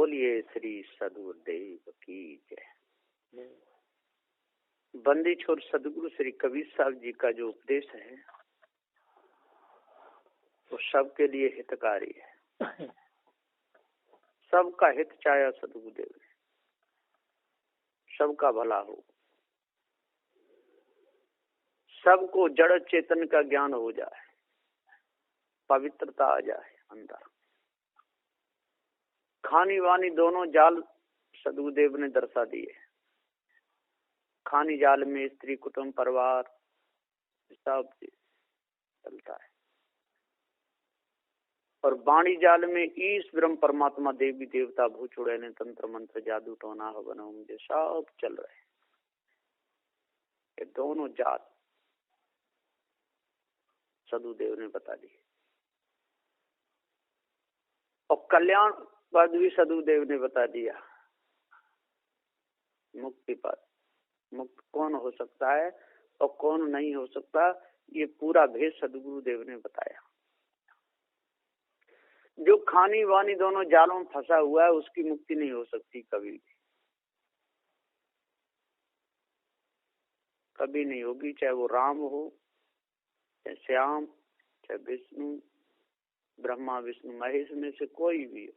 बोलिए श्री सदगुरुदेव की जय। बंदी छोर सदगुरु श्री कबीर साहब जी का जो उपदेश है वो सबके लिए हितकारी है। सबका हित चाहे सदगुरुदेव ने, सबका भला हो, सबको जड़ चेतन का ज्ञान हो जाए, पवित्रता आ जाए अंदर। खानी वानी दोनों जाल सदगुरुदेव ने दर्शा दिए। खानी जाल में स्त्री कुटुंब परिवार सब चलता है, और वाणी जाल में ईश ब्रह्म परमात्मा देवी देवता भूत चुड़ैल तंत्र मंत्र जादू टोना हवन होम सब चल रहे हैं। ये दोनों जाल सदगुरुदेव ने बता दी। और कल्याण पद भी सदगुरुदेव ने बता दिया। मुक्ति पद, मुक्त कौन हो सकता है और कौन नहीं हो सकता, ये पूरा भेद सदगुरुदेव ने बताया। जो खानी वानी दोनों जालों में फंसा हुआ है उसकी मुक्ति नहीं हो सकती, कभी कभी नहीं होगी। चाहे वो राम हो, चाहे श्याम, चाहे विष्णु, ब्रह्मा विष्णु महेश में से कोई भी हो,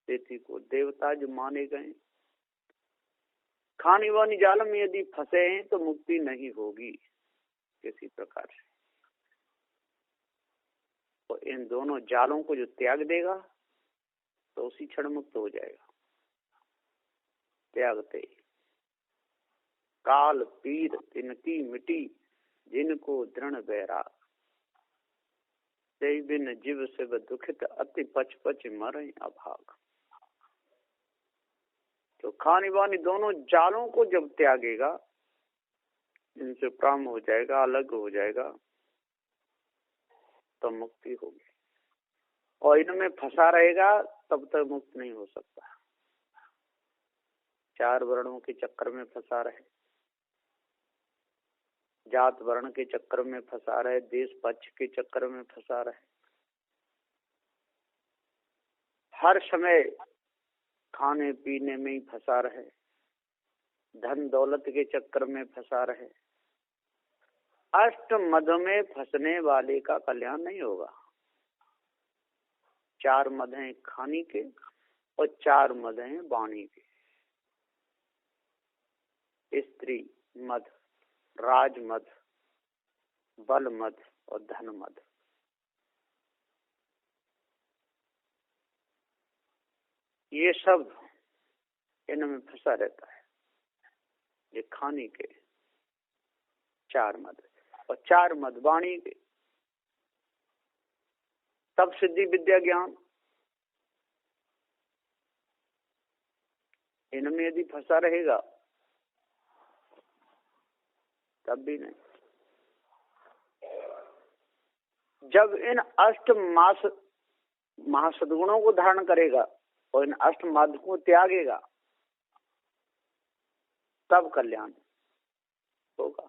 देती को देवता जो माने गए, खानी वानी जाल में यदि फंसे हैं तो मुक्ति नहीं होगी किसी प्रकार से। तो इन दोनों जालों को जो त्याग देगा तो उसी क्षण मुक्त हो जाएगा। त्यागते काल पीर तिनकी मिटी, जिनको दृढ़ बैराग, ते बिन जीव से दुखित अति पच पच मरे अभाग। तो खानी वानी दोनों जालों को जब त्यागेगा, इनसे प्राम हो जाएगा, अलग हो जाएगा, तो मुक्ति होगी। और इनमें फंसा रहेगा तब तक मुक्त नहीं हो सकता। चार वर्णों के चक्कर में फंसा रहे, जात वर्ण के चक्कर में फंसा रहे, देश पक्ष के चक्कर में फंसा रहे, हर समय खाने पीने में ही फंसा रहे, धन दौलत के चक्कर में फंसा रहे। अष्ट मद में फंसने वाले का कल्याण नहीं होगा। चार मद हैं खानी के और चार मद हैं वाणी के। स्त्री मद, राज मद, बल मद और धन मद। ये सब इनमें फंसा रहता है। ये खानी के चार मद और चार मद वाणी के। तब सिद्धि विद्या ज्ञान इनमें यदि फंसा रहेगा तब भी नहीं। जब इन अष्ट महासद्गुणों को धारण करेगा और इन अष्ट माद को त्यागेगा तब कल्याण होगा।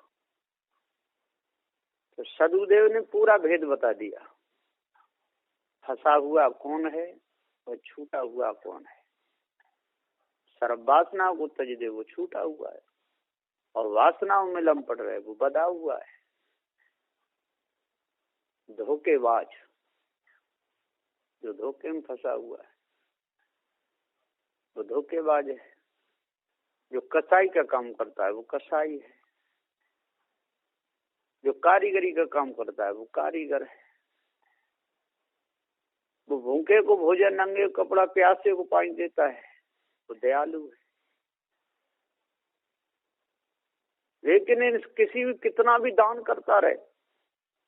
तो सदगुरुदेव ने पूरा भेद बता दिया। फंसा हुआ कौन है और छूटा हुआ कौन है। सर्व वासना को तज दे, वो छूटा हुआ है, और वासनाओं में लम पड़ रहे, वो बधा हुआ है। धोखेबाज जो धोखे में फंसा हुआ है वो धोखेबाज है। जो कसाई का काम करता है वो कसाई है। जो कारीगरी का काम करता है वो कारीगर है। वो भूखे को भोजन, नंगे कपड़ा, प्यासे को पानी देता है, वो दयालु है। लेकिन किसी भी कितना भी दान करता रहे,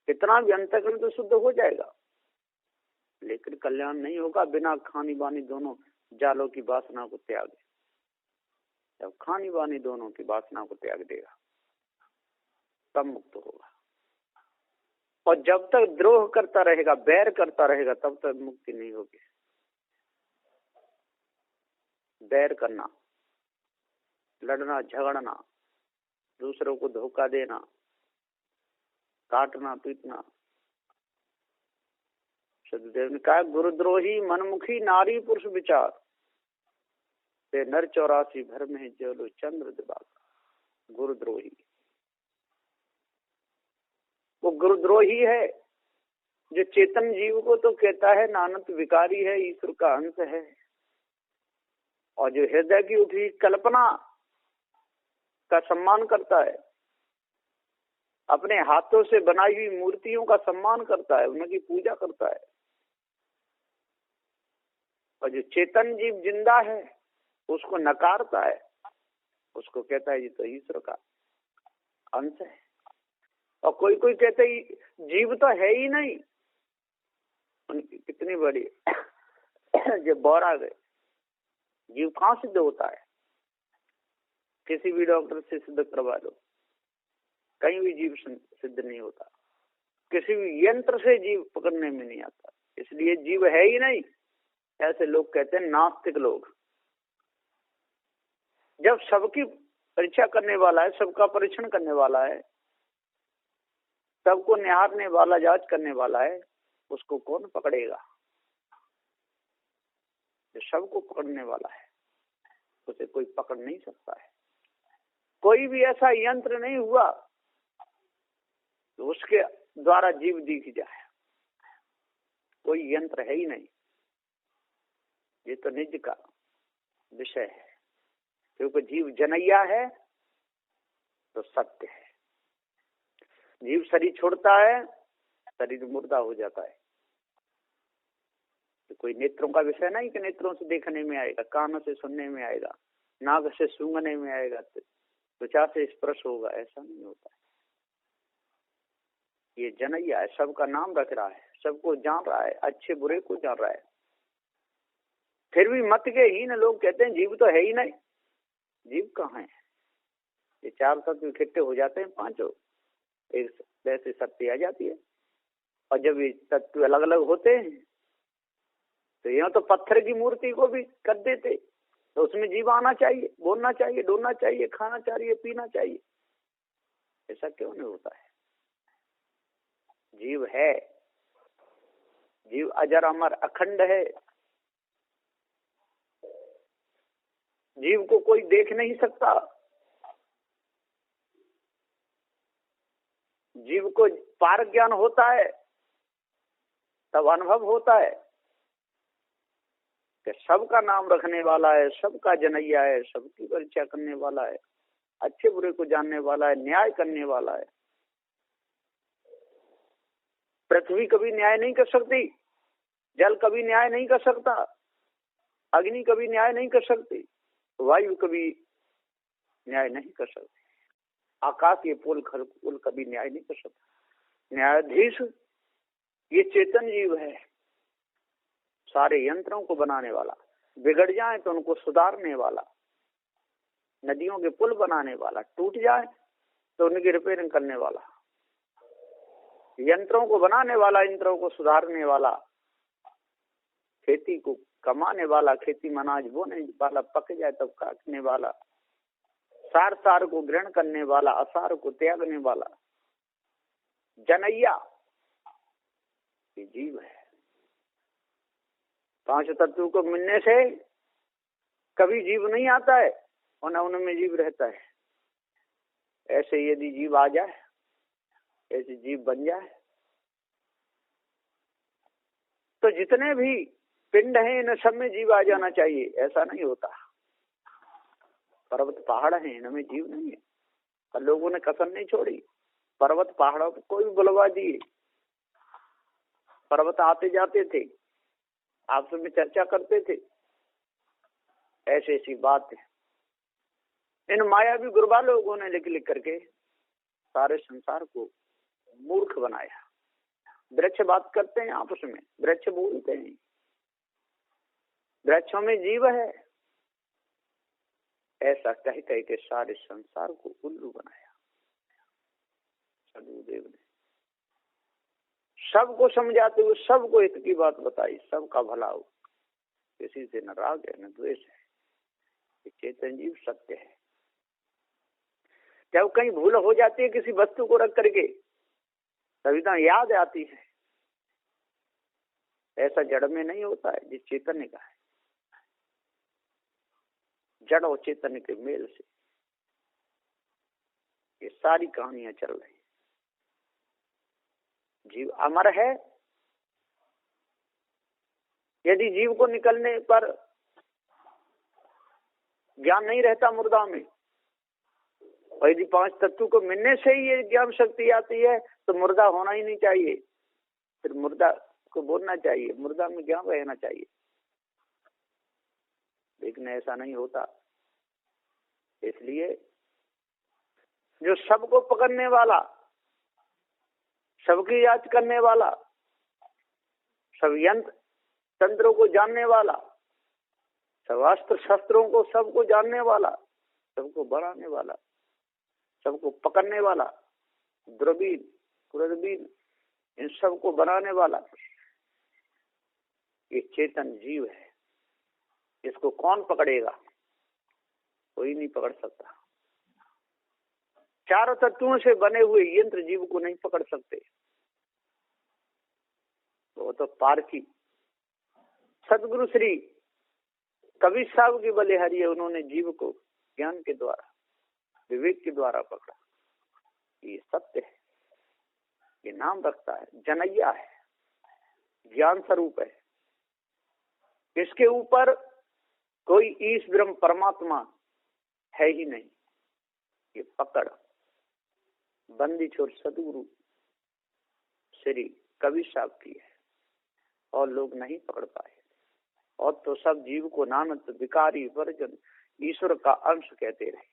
कितना भी अंतःकरण तो शुद्ध हो जाएगा, लेकिन कल्याण नहीं होगा बिना खानी बानी दोनों जालों की वासना को त्यागे। जब खानी बानी दोनों की वासना को त्याग देगा तब मुक्त होगा। और जब तक द्रोह करता रहेगा, बैर करता रहेगा, तब तक मुक्ति नहीं होगी। बैर करना, लड़ना झगड़ना, दूसरों को धोखा देना, काटना पीटना। सदगुरुदेव ने कहा गुरुद्रोही मनमुखी नारी पुरुष विचार, ते नर 84 भर में जो चंद्र दिवाकर गुरुद्रोही। वो गुरुद्रोही है जो चेतन जीव को तो कहता है नानक विकारी है, ईश्वर का अंश है, और जो हृदय की उठी कल्पना का सम्मान करता है, अपने हाथों से बनाई हुई मूर्तियों का सम्मान करता है, उनकी पूजा करता है, और जो चेतन जीव जिंदा है उसको नकारता है, उसको कहता है ये तो ईश्वर का अंश है। और कोई कोई कहते ही जीव तो है ही नहीं, उनकी कितनी बड़ी जो बौरा गए, जीव कहाँ सिद्ध होता है? किसी भी डॉक्टर से सिद्ध करवा लो, कहीं भी जीव सिद्ध नहीं होता, किसी भी यंत्र से जीव पकड़ने में नहीं आता, इसलिए जीव है ही नहीं, ऐसे लोग कहते हैं नास्तिक लोग। जब सबकी परीक्षा करने वाला है, सबका परीक्षण करने वाला है, सबको निहारने वाला, जांच करने वाला है, उसको कौन पकड़ेगा? जो सबको पकड़ने वाला है उसे कोई पकड़ नहीं सकता है। कोई भी ऐसा यंत्र नहीं हुआ तो उसके द्वारा जीव दिख जाए, कोई यंत्र है ही नहीं। ये तो निज का विषय है, क्योंकि जीव जनैया है तो सत्य है। जीव शरीर छोड़ता है, शरीर मुर्दा हो जाता है। तो कोई नेत्रों का विषय नहीं कि नेत्रों से देखने में आएगा, कानों से सुनने में आएगा, नाक से सूंघने में आएगा, त्वचा से स्पर्श होगा, ऐसा नहीं होता है। ये जनैया है, सबका नाम रख रहा है, सबको जान रहा है, अच्छे बुरे को जान रहा है। फिर भी मत के हीन लोग कहते हैं जीव तो है ही नहीं। जीव कहाँ है? ये चार तत्व इकट्ठे हो जाते हैं, पांचों, एक वैसे शक्ति आ जाती है। और जब ये तत्व अलग अलग होते हैं तो यहाँ तो पत्थर की मूर्ति को भी कर देते, तो उसमें जीव आना चाहिए, बोलना चाहिए, डोलना चाहिए, खाना चाहिए, पीना चाहिए। ऐसा क्यों नहीं होता है? जीव है, जीव अजर अमर अखंड है। जीव को कोई देख नहीं सकता, जीव को पार ज्ञान होता है तब अनुभव होता है कि सबका नाम रखने वाला है, सबका जनैया है, सबकी परीक्षा करने वाला है, अच्छे बुरे को जानने वाला है, न्याय करने वाला है। पृथ्वी कभी न्याय नहीं कर सकती, जल कभी न्याय नहीं कर सकता, अग्नि कभी न्याय नहीं कर सकती, वायु कभी न्याय नहीं कर सकती, आकाश ये पुल खरपुल कभी न्याय नहीं कर सकता। न्यायाधीश ये चेतन जीव है, सारे यंत्रों को बनाने वाला, बिगड़ जाए तो उनको सुधारने वाला, नदियों के पुल बनाने वाला, टूट जाए तो उनकी रिपेयरिंग करने वाला, यंत्रों को बनाने वाला, यंत्रों को सुधारने वाला, खेती को कमाने वाला, खेती में अनाज बोने वाला, पक जाए तब काटने वाला, सार सार को ग्रहण करने वाला, असार को त्यागने वाला, जनैया ये जीव है। पांच तत्वों को मिलने से कभी जीव नहीं आता है और न उनमें जीव रहता है। ऐसे यदि जीव आ जाए, ऐसे जीव बन जाए, तो जितने भी पिंड हैं इन सब में जीव आ जाना चाहिए। ऐसा नहीं होता। पर्वत पहाड़ हैं, इनमें जीव नहीं है, पर लोगों ने कसम नहीं छोड़ी, पर्वत पहाड़ों को भी बुलवा दिए। पर्वत आते जाते थे, आपस में चर्चा करते थे, ऐसी ऐसी बात है। इन मायावी गुरबा लोगों ने लिख लिख करके सारे संसार को मूर्ख बनाया। वृक्ष बात करते हैं आपस में, वृक्ष बोलते हैं, वृक्षों में जीव है, ऐसा कह कह के सारे संसार को उल्लू बनाया सदगुरुदेव ने। सबको समझाते हुए सबको हित की बात बताई, सबका भला हो, किसी से न राग है न द्वेष है। ये चेतन जीव सत्य है। जब कहीं भूल हो जाती है किसी वस्तु को रख करके, तभी तो याद आती है। ऐसा जड़ में नहीं होता है जिस चेतन का है। जड़ और चेतन के मेल से ये सारी कहानियां चल रही। जीव अमर है। यदि जीव को निकलने पर ज्ञान नहीं रहता मुर्दा में, और यदि 5 तत्व को मिलने से ही ये ज्ञान शक्ति आती है, तो मुर्दा होना ही नहीं चाहिए। फिर मुर्दा को बोलना चाहिए, मुर्दा में ज्ञान रहना चाहिए। लेकिन ऐसा नहीं होता। इसलिए जो सबको पकड़ने वाला, सबकी याद करने वाला, सब यंत्र तंत्रों को जानने वाला, सब अस्त्र शस्त्रों को सबको जानने वाला, सबको बढ़ाने वाला, सबको पकड़ने वाला, दूरबीन कुरबीन इन सबको बनाने वाला ये चेतन जीव है। इसको कौन पकड़ेगा? कोई नहीं पकड़ सकता। चारों तत्वों से बने हुए यंत्र जीव को नहीं पकड़ सकते। वो तो पारखी सदगुरु श्री कबीर साहब की बलिहारी है। उन्होंने जीव को ज्ञान के द्वारा, विवेक के द्वारा पकड़ा। ये सत्य है, ये नाम रखता है, जनैया है, ज्ञान स्वरूप है। इसके ऊपर कोई ईश ब्रह्म परमात्मा है ही नहीं। ये पकड़ बंदी छोर सदगुरु श्री कबीर साहब की है, और लोग नहीं पकड़ पाए। और तो सब जीव को नानक विकारी वर्जन ईश्वर का अंश कहते रहे।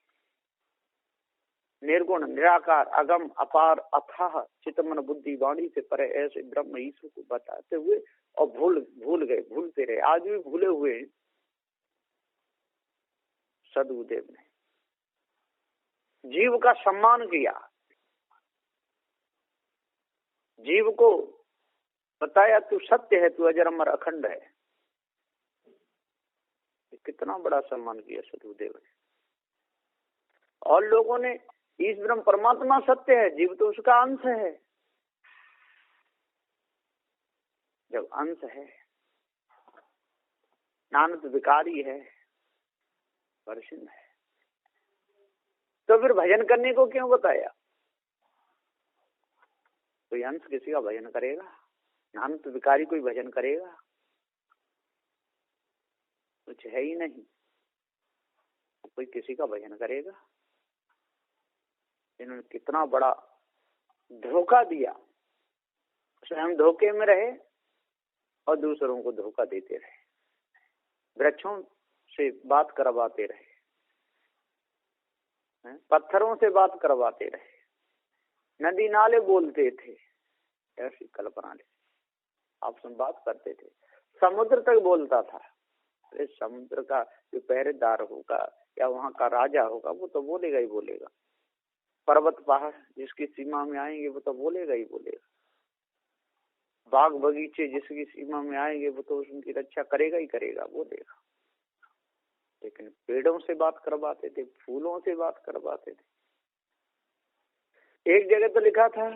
निर्गुण निराकार अगम अपार अथाह चितमन बुद्धि वाणी से परे ऐसे ब्रह्म ईश्वर को बताते हुए और भूल गए, भूलते रहे। आज भी भूले हुए हैं। सदगुरुदेव ने जीव का सम्मान किया, जीव को बताया तू सत्य है, तू अजर अमर अखंड है। कितना बड़ा सम्मान किया सदगुरुदेव ने। और लोगों ने ईश ब्रह्म परमात्मा सत्य है, जीव तो उसका अंश है। जब अंश है, नानक विकारी है, वर्षिण है, तो फिर भजन करने को क्यों बताया? कोई अंश किसी का भजन करेगा? नानक विकारी कोई भजन करेगा? कुछ है ही नहीं। कोई किसी का भजन करेगा? इन्होंने कितना बड़ा धोखा दिया। स्वयं धोखे में रहे और दूसरों को धोखा देते रहे। वृक्षों से बात करवाते रहे, पत्थरों से बात करवाते रहे, नदी नाले बोलते थे, ऐसी कल्पना ले आपसे बात करते थे। समुद्र तक बोलता था। इस समुद्र का जो पहरेदार होगा या वहां का राजा होगा वो तो बोलेगा ही बोलेगा। पर्वत पहाड़ जिसकी सीमा में आएंगे वो तो बोलेगा ही बोलेगा। बाग बगीचे जिसकी सीमा में आएंगे वो तो उनकी रक्षा करेगा ही करेगा, बोलेगा। लेकिन पेड़ों से बात करवाते थे, फूलों से बात करवाते थे। एक जगह तो लिखा था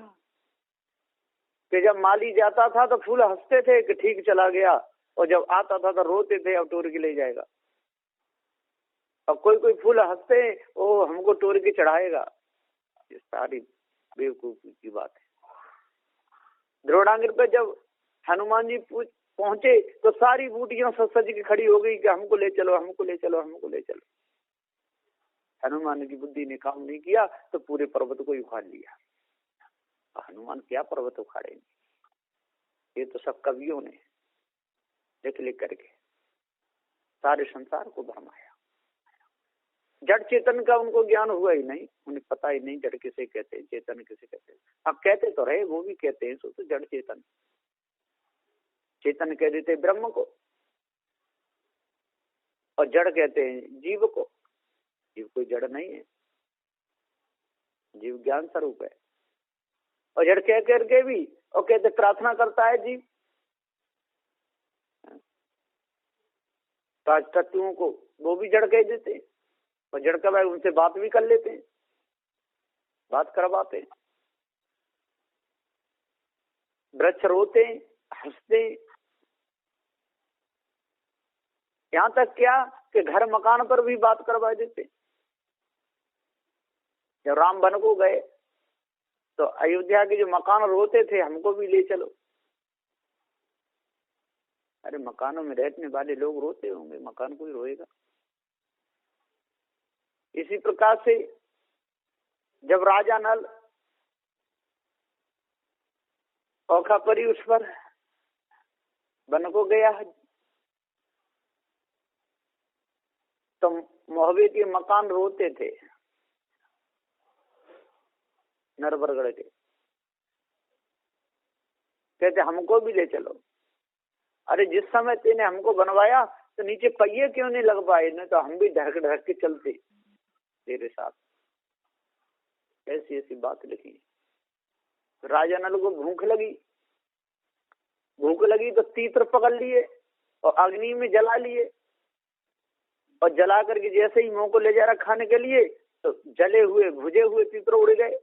कि जब माली जाता था तो फूल हंसते थे कि ठीक चला गया, और जब आता था तो रोते थे अब टोर के ले जाएगा। अब कोई फूल हंसते वो हमको टोर के चढ़ाएगा। ये सारी बेवकूफी की बात है। द्रोणागिर पे जब हनुमान जी पहुंचे तो सारी बूटियां सज के खड़ी हो गई कि हमको ले चलो, हमको ले चलो, हमको ले चलो। हनुमान की बुद्धि ने काम नहीं किया तो पूरे पर्वत को उखाड़ लिया। हनुमान क्या पर्वत उखाड़ेंगे? ये तो सब कवियों ने लिख करके सारे संसार को भरमाया। जड़ चेतन का उनको ज्ञान हुआ ही नहीं, उन्हें पता ही नहीं जड़ किसे कहते हैं, चेतन किसे कहते हैं। अब कहते तो रहे, वो भी कहते हैं सो तो जड़ चेतन। चेतन कह देते ब्रह्म को और जड़ कहते हैं जीव को। जीव कोई जड़ नहीं है, जीव ज्ञान स्वरूप है। और जड़ कह करके भी और कहते प्रार्थना करता है जीव। 5 तत्वों को वो भी जड़ कह देते हैं, और जड़ का भाई उनसे बात भी कर लेते हैं, बात करवाते हैं। वृक्ष रोते हंसते, यहाँ तक क्या कि घर मकान पर भी बात करवा देते। जब राम वन को गए तो अयोध्या के जो मकान रोते थे, हमको भी ले चलो। अरे मकानों में रहने वाले लोग रोते होंगे, मकान कोई रोएगा? इसी प्रकार से जब राजा नल औखा परी उस पर वन को गया तो मोहबे के मकान रोते थे नरबरगढ़ के, कहते हमको भी ले चलो। अरे जिस समय तेने हमको बनवाया तो नीचे पहिए क्यों नहीं लग पाए, नहीं तो हम भी ढक ढक के चलते तेरे साथ। ऐसी ऐसी बात लिखी। राजा नल को भूख लगी तो तीतर पकड़ लिए और अग्नि में जला लिए, और जला करके जैसे ही मुंह को ले जा रहा खाने के लिए तो जले हुए भुजे हुए तीतर उड़ गए।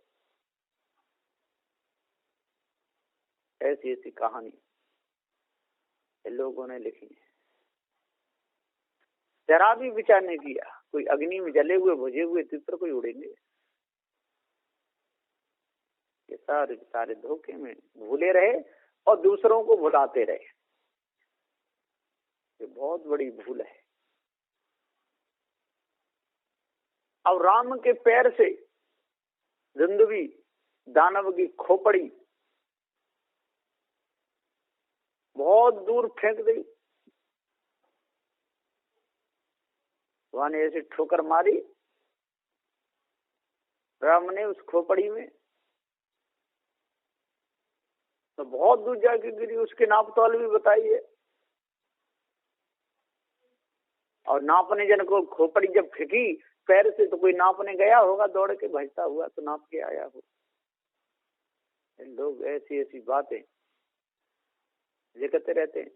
ऐसी ऐसी कहानी लोगों ने लिखी है। जरा भी विचार नहीं किया कोई अग्नि में जले हुए भुजे हुए तीतर कोई उड़ेंगे। ये सारे सारे धोखे में भूले रहे और दूसरों को भुलाते रहे। ये बहुत बड़ी भूल है। अब राम के पैर से दुंदुभी दानव की खोपड़ी बहुत दूर फेंक दी। वहां ने ऐसे ठोकर मारी राम ने उस खोपड़ी में, तो बहुत दूर जाके गिरी। उसके नापतोल भी बताई है। और नापने जन को खोपड़ी जब फेंकी पैर से तो कोई नापने गया होगा दौड़ के भजता हुआ, तो नाप के आया हो। लोग ऐसी ऐसी बातें लिखते रहते हैं,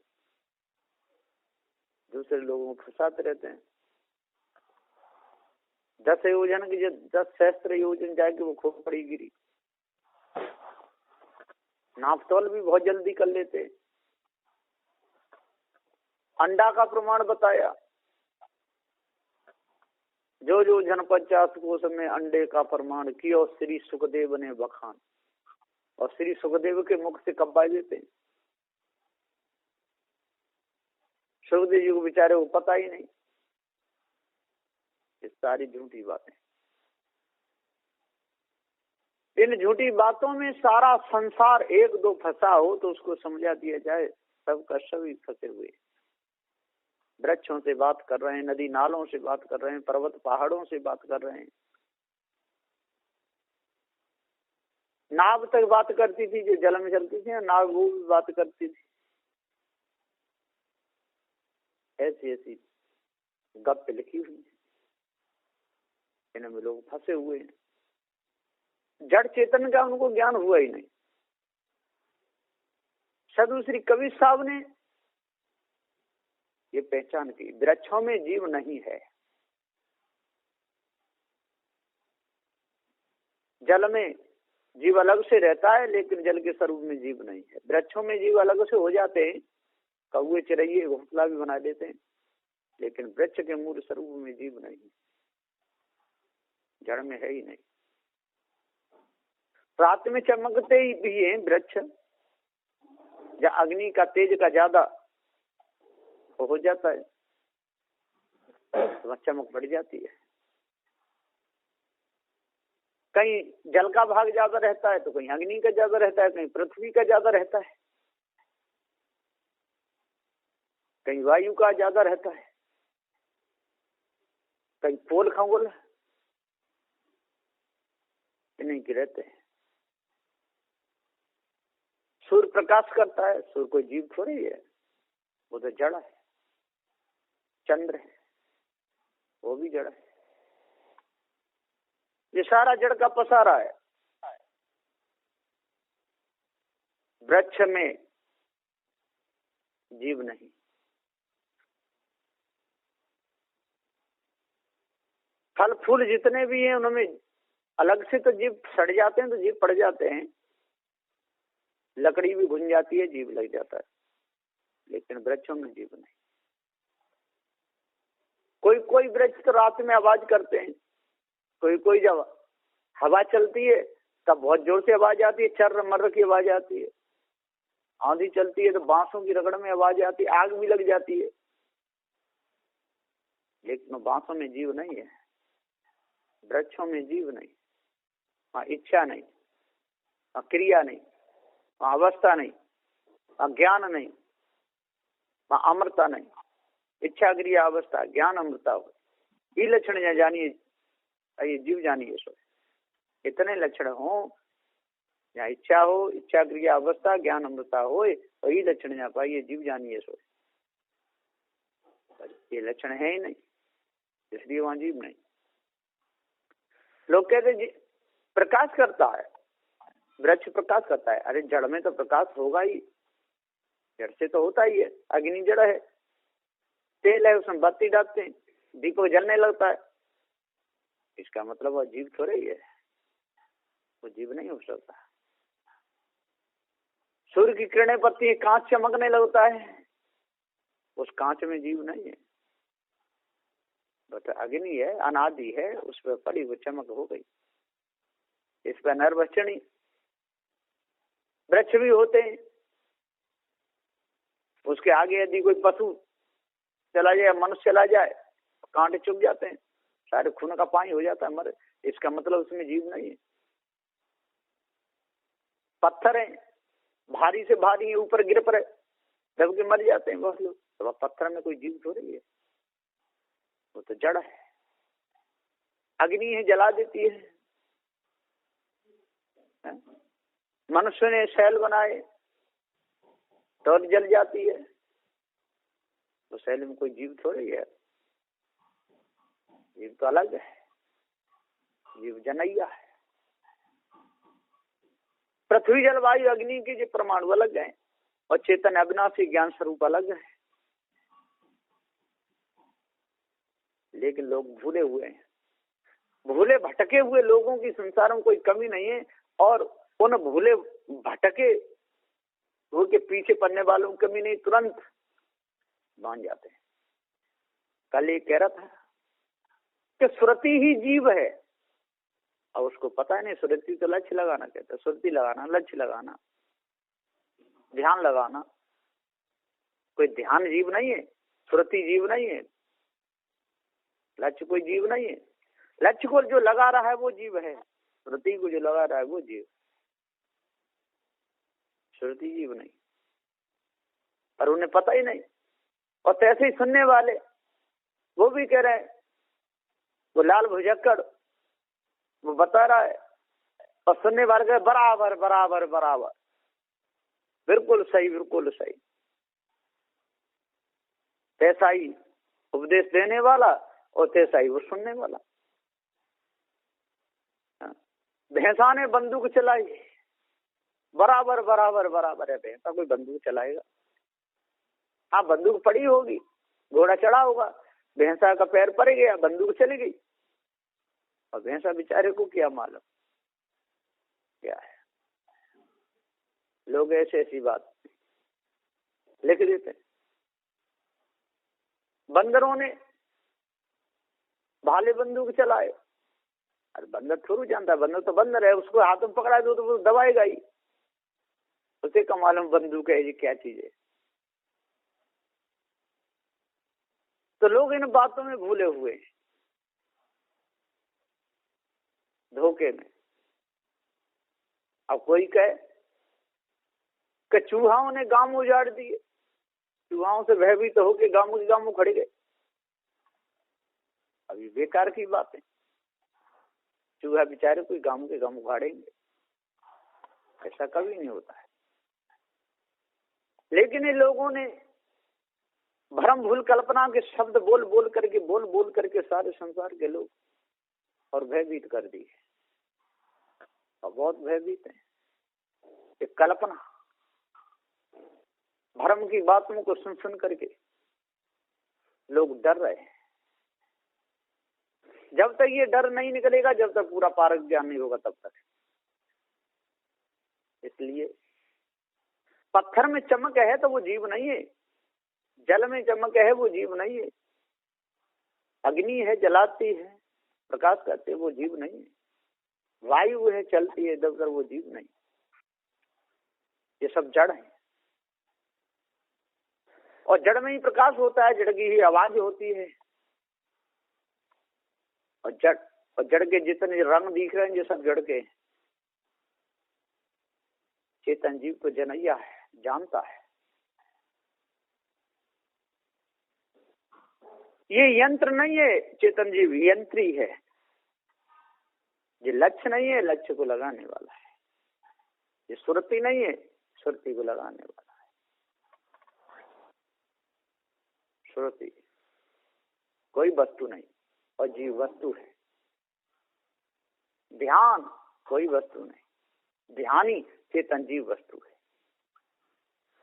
दूसरे लोगों को फंसाते रहते हैं। 10 योजन की, 10 सहस्त्र योजन जाके वो खोपड़ी गिरी। नापतोल भी बहुत जल्दी कर लेते। अंडा का प्रमाण बताया, जो जन 50 कोश में अंडे का प्रमाण किया श्री सुखदेव ने बखान। और श्री सुखदेव के मुख से कब्बा देते। सुखदेव जी को बेचारे को पता ही नहीं। ये सारी झूठी बातें। इन झूठी बातों में सारा संसार एक दो फंसा हो तो उसको समझा दिया जाए, सबका सभी फंसे हुए। वृक्षों से बात कर रहे हैं, नदी नालों से बात कर रहे हैं, पर्वत पहाड़ों से बात कर रहे हैं। नाव तक बात करती थी जो जल में चलती थी, नाव वो भी बात करती थी। ऐसी ऐसी गप लिखी हुई है, इनमें लोग फंसे हुए हैं। जड़ चेतन का उनको ज्ञान हुआ ही नहीं। साधु श्री कबीर साहब ने ये पहचान की, वृक्षों में जीव नहीं है। जल में जीव अलग से रहता है, लेकिन जल के स्वरूप में जीव नहीं है। वृक्षों में जीव अलग से हो जाते हैं, कौवे चिड़ैये घोंसला भी बना देते हैं, लेकिन वृक्ष के मूल स्वरूप में जीव नहीं, जड़ में है ही नहीं। रात में चमकते ही भी है वृक्ष, जब अग्नि का तेज का ज्यादा हो जाता है तो चमक बढ़ जाती है। कहीं जल का भाग ज्यादा रहता है तो कहीं अग्नि का ज्यादा रहता है, कहीं पृथ्वी का ज्यादा रहता है, कहीं वायु का ज्यादा रहता है, कहीं पोल खगोल नहीं के रहते हैं। सूर्य प्रकाश करता है, सूर्य कोई जीव थोड़ी है, वो तो जड़ है। चंद्र है, वो भी जड़ है। ये सारा जड़ का पसारा है। वृक्ष में जीव नहीं। फल फूल जितने भी हैं उनमें अलग से तो जीव सड़ जाते हैं, तो जीव पड़ जाते हैं। लकड़ी भी घुन जाती है, जीव लग जाता है, लेकिन वृक्षों में जीव नहीं। कोई कोई वृक्ष तो रात में आवाज करते हैं, कोई कोई जब हवा चलती है तब बहुत जोर से आवाज आती है, चर्र मर्र की आवाज आती है। आंधी चलती है तो बांसों की रगड़ में आवाज आती है, आग भी लग जाती है। लेकिन बांसों में जीव नहीं है, वृक्षों में जीव नहीं, वहां इच्छा नहीं, वहां क्रिया नहीं, वहां अवस्था नहीं, वहां ज्ञान नहीं, वहां अमृता नहीं। इच्छा क्रिया अवस्था ज्ञान अमृता हो, ये लक्षण जानिए, ये जीव जानिए। सो इतने लक्षण हो, या इच्छा हो, इच्छा क्रिया अवस्था ज्ञान अमृता हो, और ये लक्षण जा पाइए जीव जानिए। सो ये लक्षण है ही नहीं, इसलिए वहां जीव नहीं। लोग कहते प्रकाश करता है, वृक्ष प्रकाश करता है। अरे जड़ में तो प्रकाश होगा ही, जड़ से तो होता ही है। अग्नि जड़ है, तेल है, उसमें बत्ती डालते हैं, दीपक जलने लगता है। इसका मतलब वह जीव थोड़े ही है, वो जीव नहीं हो सकता। सूर्य की किरणें पड़ती है, कांच चमकने लगता है, उस कांच में जीव नहीं है। बट अग्नि है, अनादि है, उस पर पड़ी वो चमक हो गई, इस पर निर्वचनी। वृक्ष भी होते हैं, उसके आगे यदि कोई पशु चला जाए, मनुष्य चला जाए, कांटे चुभ जाते हैं, सारे खून का पानी हो जाता है, मरे। इसका मतलब उसमें जीव नहीं है। पत्थर है, भारी से भारी है, ऊपर गिर पड़े दब के मर जाते हैं बहुत लोग। तो पत्थर में कोई जीव थोड़ी है, वो तो जड़ है। अग्नि है, जला देती है। मनुष्य ने शैल बनाए तो जल जाती है, तो शैल में कोई जीव थोड़ी है। जीव तो अलग है, जीव जनैया है। पृथ्वी जलवायु अग्नि के जो परमाणु अलग हैं, और चेतन अविनाशी ज्ञान स्वरूप अलग है। लेकिन लोग भूले हुए हैं, भूले भटके हुए लोगों की संसार में कोई कमी नहीं है, और उन भूले भटके वो के पीछे पड़ने वालों की कमी नहीं, तुरंत मान जाते हैं। कल ये कह रहा था कि सुरति ही जीव है, और उसको पता नहीं सुरति तो लक्ष्य लगाना कहता है। सुरति लगाना, लक्ष्य लगाना, ध्यान लगाना। कोई ध्यान जीव नहीं है, सुरति जीव नहीं है, लक्ष्य कोई जीव नहीं है। लक्ष्य को जो लगा रहा है वो जीव है, सुरति को जो लगा रहा है वो जीव, सुरति जीव नहीं। और उन्हें पता ही नहीं। और तैसे ही सुनने वाले वो भी कह रहे हैं, वो लाल भुजक्कड़ वो बता रहा है, और सुनने वाले कह बराबर बराबर बराबर, बिल्कुल सही बिल्कुल सही। तैसा ही उपदेश देने वाला और तैसा ही वो सुनने वाला। भैंसा ने बंदूक चलाई, बराबर बराबर बराबर है। भैंसा कोई बंदूक चलाएगा? हाँ, बंदूक पड़ी होगी, घोड़ा चढ़ा होगा, भैंसा का पैर पड़ गया, बंदूक चली गई। और भैंसा बेचारे को क्या मालूम क्या है। लोग ऐसे ऐसी बात लिख देते। बंदरों ने भाले बंदूक चलाए। अरे बंदर थोड़ी जानता है, बंदर तो बंदर है, उसको हाथ में पकड़ा दो तो वो दबाएगा ही, उसे का मालूम बंदूक है ये क्या चीज है। तो लोग इन बातों में भूले हुए हैं, धोखे में। अब कोई कहे कि चूहाओं ने गांव उजाड़ दिए, चूहाओं से भयभीत तो होके गांव के गांव खड़े गए। अभी बेकार की बात है, चूहा बेचारे कोई गांव के गांव उखाड़ेंगे, ऐसा कभी नहीं होता है। लेकिन इन लोगों ने भ्रम भूल कल्पना के शब्द बोल बोल करके सारे संसार के लोग और भयभीत कर दिए, और बहुत भयभीत है। एक कल्पना भ्रम की बातों को सुन सुन करके लोग डर रहे हैं। जब तक ये डर नहीं निकलेगा, जब तक पूरा पारक ज्ञान नहीं होगा, तब तक। इसलिए पत्थर में चमक है तो वो जीव नहीं है, जल में चमक है वो जीव नहीं है। अग्नि है जलाती है, प्रकाश करती है, वो जीव नहीं है। वायु है चलती है इधर उधर, वो जीव नहीं। ये सब जड़ है। और जड़ में ही प्रकाश होता है, जड़ की ही आवाज होती है। और जड़ के जितने रंग दिख रहे हैं ये सब जड़ के। चेतन जीव को जनैया है, जानता है। ये यंत्र नहीं है, चेतन जीव यंत्री है। ये लक्ष्य नहीं है, लक्ष्य को लगाने वाला है। ये सुरति नहीं है, सुरति को लगाने वाला है। सुरति कोई वस्तु नहीं और जीव वस्तु है। ध्यान कोई वस्तु नहीं, ध्यानी चेतन जीव वस्तु है।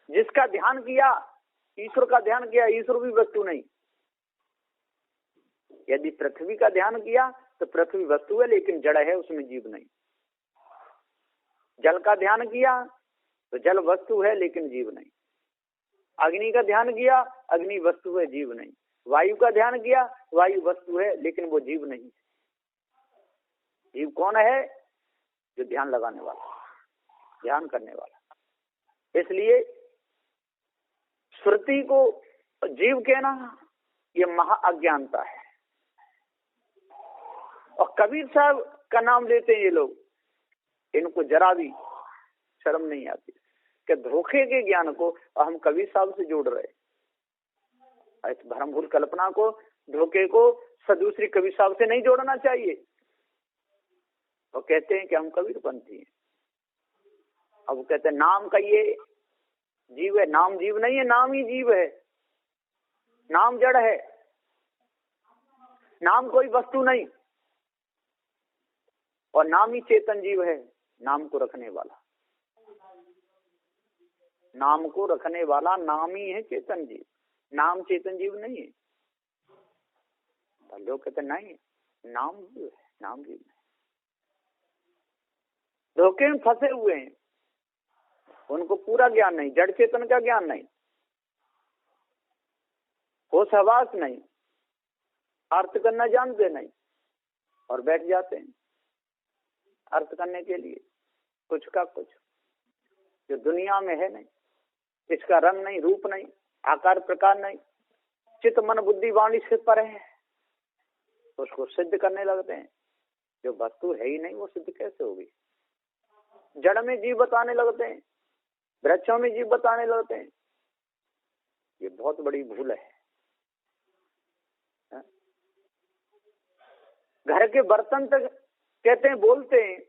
जिसका ध्यान किया, ईश्वर का ध्यान किया, ईश्वर भी वस्तु नहीं। यदि पृथ्वी का ध्यान किया तो पृथ्वी वस्तु है लेकिन जड़ है, उसमें जीव नहीं। जल का ध्यान किया तो जल वस्तु है लेकिन जीव नहीं। अग्नि का ध्यान किया, अग्नि वस्तु है, जीव नहीं। वायु का ध्यान किया, वायु वस्तु है लेकिन वो जीव नहीं। जीव कौन है? जो ध्यान लगाने वाला, ध्यान करने वाला। इसलिए श्रुति को जीव कहना ये महा अज्ञानता है। और कबीर साहब का नाम लेते हैं ये लोग, इनको जरा भी शर्म नहीं आती कि धोखे के ज्ञान को हम कबीर साहब से जोड़ रहे। इस भ्रम भूल कल्पना को, धोखे को सदूसरी कबीर साहब से नहीं जोड़ना चाहिए। वो कहते हैं कि हम कबीरपंथी हैं। अब वो कहते हैं नाम का ये जीव है, नाम जीव नहीं है, नाम ही जीव है। नाम जड़ है, नाम कोई वस्तु नहीं। और नाम ही चेतन जीव है, नाम को रखने वाला। नाम को रखने वाला नाम ही है चेतन जीव, नाम चेतन जीव नहीं है। लोग कहते नहीं, नाम जीव है, नाम जीव नहीं। धोखे में फंसे हुए हैं, उनको पूरा ज्ञान नहीं, जड़ चेतन का ज्ञान नहीं, होश हवास नहीं, अर्थ करना जानते नहीं, और बैठ जाते हैं अर्थ करने के लिए कुछ का कुछ जो दुनिया में है नहीं। इसका रंग नहीं, रूप नहीं, आकार प्रकार नहीं, चित्त मन बुद्धि वाणी से पर है, तो उसको सिद्ध करने लगते हैं। जो वस्तु है ही नहीं वो सिद्ध कैसे होगी? जड़ में जीव बताने लगते हैं, वृक्षों में जीव बताने लगते हैं। ये बहुत बड़ी भूल है। घर के बर्तन तक कहते हैं बोलते हैं,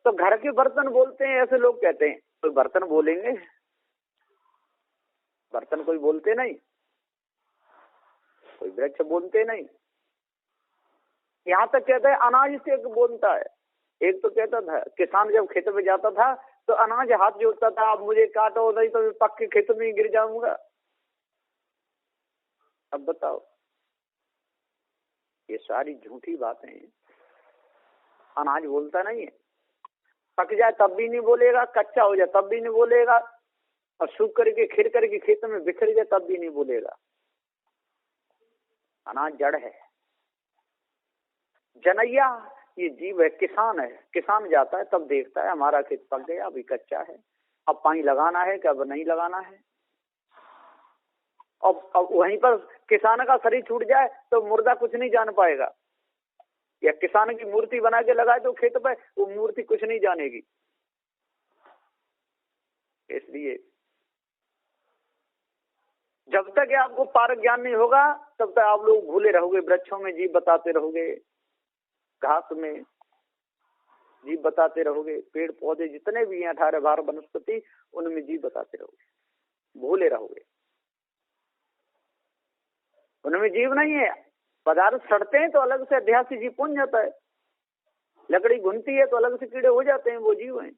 तो घर के बर्तन बोलते हैं ऐसे लोग कहते हैं। कोई बर्तन बोलेंगे? बर्तन कोई बोलते नहीं, कोई वृक्ष बोलते नहीं। यहाँ तक कहते हैं अनाज से एक बोलता है। एक तो कहता था किसान जब खेत में जाता था तो अनाज हाथ जोड़ता था, अब मुझे काटो नहीं तो मैं पक्के खेत में ही गिर जाऊंगा। अब बताओ, ये सारी झूठी बातें हैं। अनाज बोलता नहीं है, पक जाए तब भी नहीं बोलेगा, कच्चा हो जाए तब भी नहीं बोलेगा, और सूख करके खिर करके खेत में बिखर जाए तब भी नहीं बोलेगा। अनाज जड़ है। जनैया ये जीव है, किसान है। किसान जाता है तब देखता है हमारा खेत पक गया, अभी कच्चा है, अब पानी लगाना है कि अब नहीं लगाना है। अब वहीं पर किसान का शरीर छूट जाए तो मुर्दा कुछ नहीं जान पाएगा, या किसान की मूर्ति बना के लगाए तो खेत पे वो मूर्ति कुछ नहीं जानेगी। इसलिए जब तक आपको पारक ज्ञान नहीं होगा तब तक आप लोग भूले रहोगे। वृक्षों में जीव बताते रहोगे, घास में जीव बताते रहोगे, पेड़ पौधे जितने भी हैं 18 वनस्पति उनमें जीव बताते रहोगे, भूले रहोगे। उनमें जीव नहीं है। पदार्थ सड़ते हैं तो अलग से अध्यास से जीव पुंज जाता है। लकड़ी घुनती है तो अलग से कीड़े हो जाते हैं, वो जीव हैं।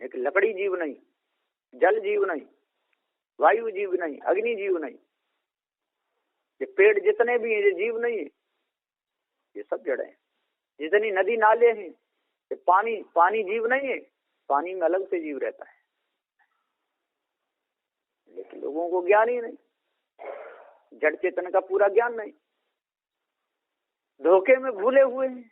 एक लकड़ी जीव नहीं, जल जीव नहीं, वायु जीव नहीं, अग्नि जीव नहीं, ये पेड़ जितने भी हैं ये जीव नहीं है, ये सब जड़ है। जितनी नदी नाले हैं ये पानी जीव नहीं है, पानी में अलग से जीव रहता है। लेकिन लोगों को ज्ञान ही नहीं, जड़ चेतन का पूरा ज्ञान नहीं, धोखे में भूले हुए हैं।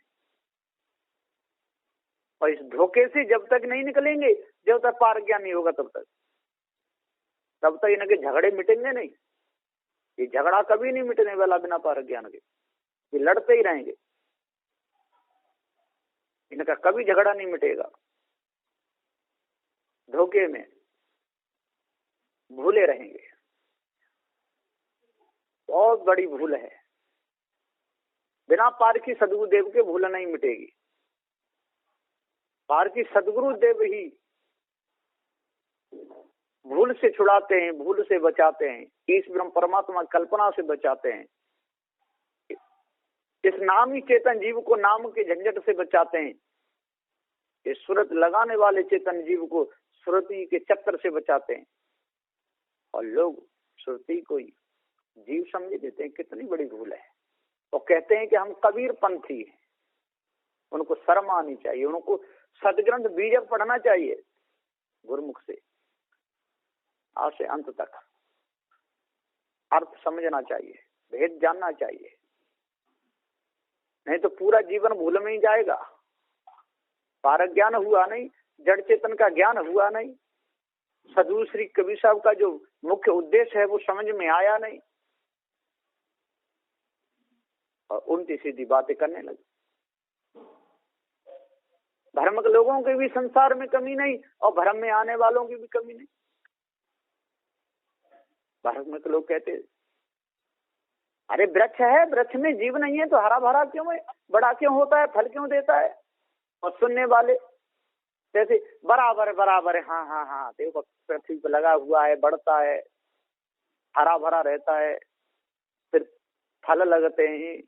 और इस धोखे से जब तक नहीं निकलेंगे, जब तक पार ज्ञान नहीं होगा तब तक इनके झगड़े मिटेंगे नहीं। ये झगड़ा कभी नहीं मिटने वाला बिना पार ज्ञान के, ये लड़ते ही रहेंगे, इनका कभी झगड़ा नहीं मिटेगा। धोखे में भूले रहेंगे, बहुत बड़ी भूल है। बिना पार की सदगुरुदेव के भूल नहीं मिटेगी। पार की सदगुरुदेव ही भूल से छुड़ाते हैं, भूल से बचाते हैं, इस ब्रह्म परमात्मा कल्पना से बचाते हैं, इस नामी चेतन जीव को नाम के झंझट से बचाते हैं, इस सुरत लगाने वाले चेतन जीव को सुरती के चक्कर से बचाते हैं। और लोग सुरती को जीव समझ देते हैं, कितनी बड़ी भूल है। और कहते हैं कि हम कबीर पंथी हैं। उनको शर्म आनी चाहिए, उनको सदग्रंथ बीजक पढ़ना चाहिए गुरुमुख से आज से अंत तक, अर्थ समझना चाहिए, भेद जानना चाहिए, नहीं तो पूरा जीवन भूल में ही जाएगा। पारक ज्ञान हुआ नहीं, जड़ चेतन का ज्ञान हुआ नहीं, सदगुरु श्री कबीर साहब का जो मुख्य उद्देश्य है वो समझ में आया नहीं, और उल्टी सीधी बातें करने लगे। भ्रम के लोगों की भी संसार में कमी नहीं, और भ्रम में आने वालों की भी कमी नहीं। भ्रम के लोग कहते अरे वृक्ष है, वृक्ष में जीव नहीं है तो हरा भरा क्यों है, बड़ा क्यों होता है, फल क्यों देता है। और सुनने वाले जैसे बराबर बराबर, हाँ हाँ हाँ देखो पृथ्वी पर लगा हुआ है, बढ़ता है, हरा भरा रहता है, फिर फल लगते हैं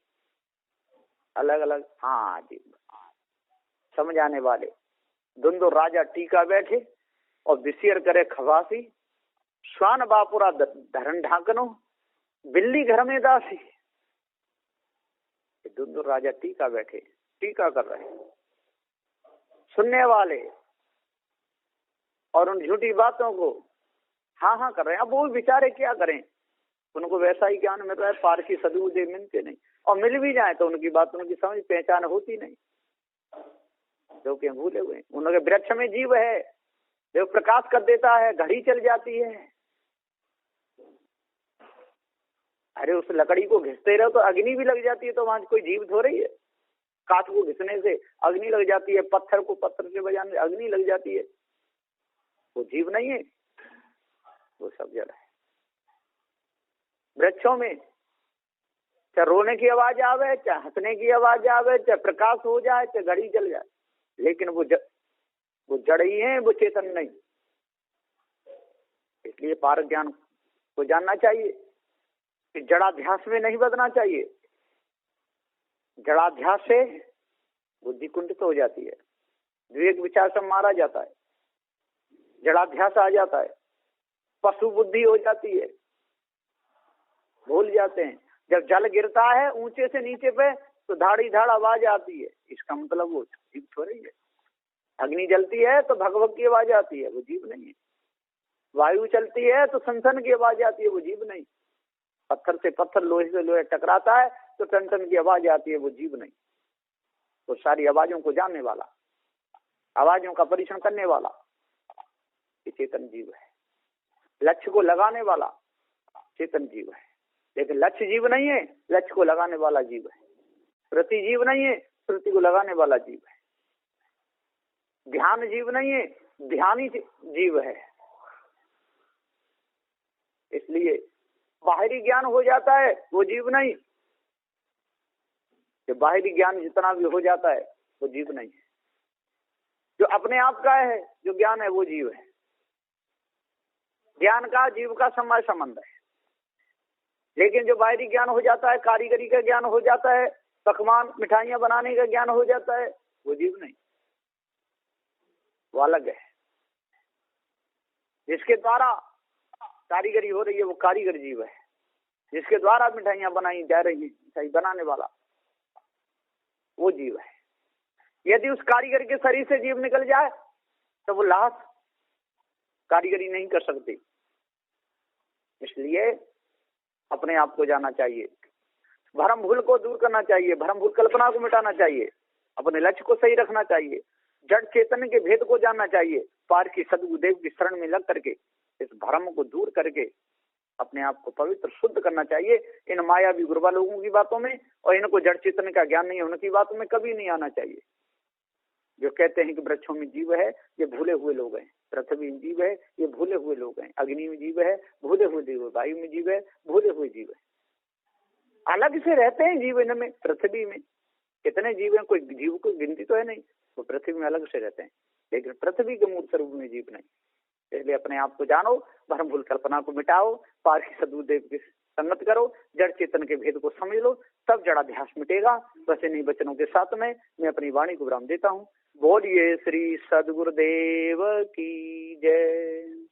अलग अलग। हाँ जी, समझ आने वाले। दुंदो राजा टीका बैठे और विषेर करे खवासी, श्वान बापुरा धरन ढाकनो, बिल्ली घर में दासी। दुंदो राजा टीका बैठे, टीका कर रहे हैं, सुनने वाले और उन झूठी बातों को हाँ हाँ कर रहे हैं। अब वो बेचारे क्या करें, उनको वैसा ही ज्ञान मिल रहा है, पार की सदगुरुदेव मिलते नहीं, और मिल भी जाए तो उनकी बात, उनकी समझ पहचान होती नहीं, जो कि भूले हुए। उनके वृक्ष में जीव है, जो प्रकाश कर देता है, घड़ी चल जाती है। अरे उस लकड़ी को घिसते रहो तो अग्नि भी लग जाती है, तो वहां कोई जीव थो रही है। काठ को घिसने से अग्नि लग जाती है, पत्थर को पत्थर से बजाने से अग्नि लग जाती है, वो जीव नहीं है, वो सब जड़ है। वृक्षों में चाहे रोने की आवाज आवे, चाहे हंसने की आवाज आवे, चाहे प्रकाश हो जाए, चाहे घड़ी चल जाए, लेकिन वो जड़ ही है, वो चेतन नहीं। इसलिए पारक ज्ञान को जानना चाहिए कि जड़ाध्यास में नहीं बदलना चाहिए। जड़ाध्यास से बुद्धि कुंठित हो जाती है, विवेक विचार से मारा जाता है, जड़ाध्यास आ जाता है, पशु बुद्धि हो जाती है, भूल जाते हैं। जब जल गिरता है ऊंचे से नीचे पे तो धाड़ी धाड़ आवाज आती है, इसका मतलब वो जीव थोड़ी है। अग्नि जलती है तो भगभग की आवाज आती है, वो जीव नहीं है। वायु चलती है तो सनसन की आवाज आती है, वो जीव नहीं। पत्थर से पत्थर, लोहे से लोहे टकराता है तो टन की आवाज आती है, वो जीव नहीं। वो सारी आवाजों को जानने वाला, आवाजों का परीक्षण करने वाला ये चेतन जीव है। लक्ष्य को लगाने वाला चेतन जीव है, लेकिन लक्ष्य जीव नहीं है, लक्ष्य को लगाने वाला जीव है। प्रति जीव नहीं है, प्रति को लगाने वाला जीव है। ध्यान जीव नहीं है, ध्यानी जीव है। इसलिए बाहरी ज्ञान हो जाता है वो जीव नहीं, जो बाहरी ज्ञान जितना भी हो जाता है वो जीव नहीं है। जो अपने आप का है, जो ज्ञान है, वो जीव है। ज्ञान का जीव का समय संबंध है, लेकिन जो बाहरी ज्ञान हो जाता है, कारीगरी का ज्ञान हो जाता है, पकवान मिठाइयां बनाने का ज्ञान हो जाता है, वो जीव नहीं, वो अलग है। जिसके द्वारा कारीगरी हो रही है वो कारीगर जीव है, जिसके द्वारा मिठाइयां बनाई जा रही है, मिठाई बनाने वाला वो जीव है। यदि उस कारीगर के शरीर से जीव निकल जाए तो वो लाश कारीगरी नहीं कर सकती। इसलिए अपने आप को जाना चाहिए, भ्रम भूल को दूर करना चाहिए, भ्रम भूल कल्पना को मिटाना चाहिए, अपने लक्ष्य को सही रखना चाहिए, जड़ चेतन के भेद को जानना चाहिए, पार की सदगुरुदेव की शरण में लग करके इस भ्रम को दूर करके अपने आप को पवित्र शुद्ध करना चाहिए। इन मायावी गुरुवा लोगों की बातों में और इनको जड़ चेतन का ज्ञान नहीं है उनकी बातों में कभी नहीं आना चाहिए। जो कहते हैं कि वृक्षों में जीव है, ये भूले हुए लोग हैं। पृथ्वी में जीव है, ये भूले हुए लोग हैं। अग्नि में जीव है, भूले हुए जीव है। वायु में जीव है, भूले हुए जीव है। अलग से रहते हैं जीव इनमें। पृथ्वी में कितने जीव हैं, कोई जीव को गिनती तो है नहीं, वो पृथ्वी में अलग से रहते हैं, लेकिन पृथ्वी के मूल स्वरूप में जीव नहीं। इसलिए अपने आप को जानो, भ्रम भूल कल्पना को मिटाओ, पार की सदगुरुदेव की संगत करो, जड़ चेतन के भेद को समझ लो, तब जड़ाध्यास मिटेगा। बस इन्हीं वचनों के साथ में मैं अपनी वाणी को विराम देता हूँ। बोलिए श्री सदगुरुदेव की जय।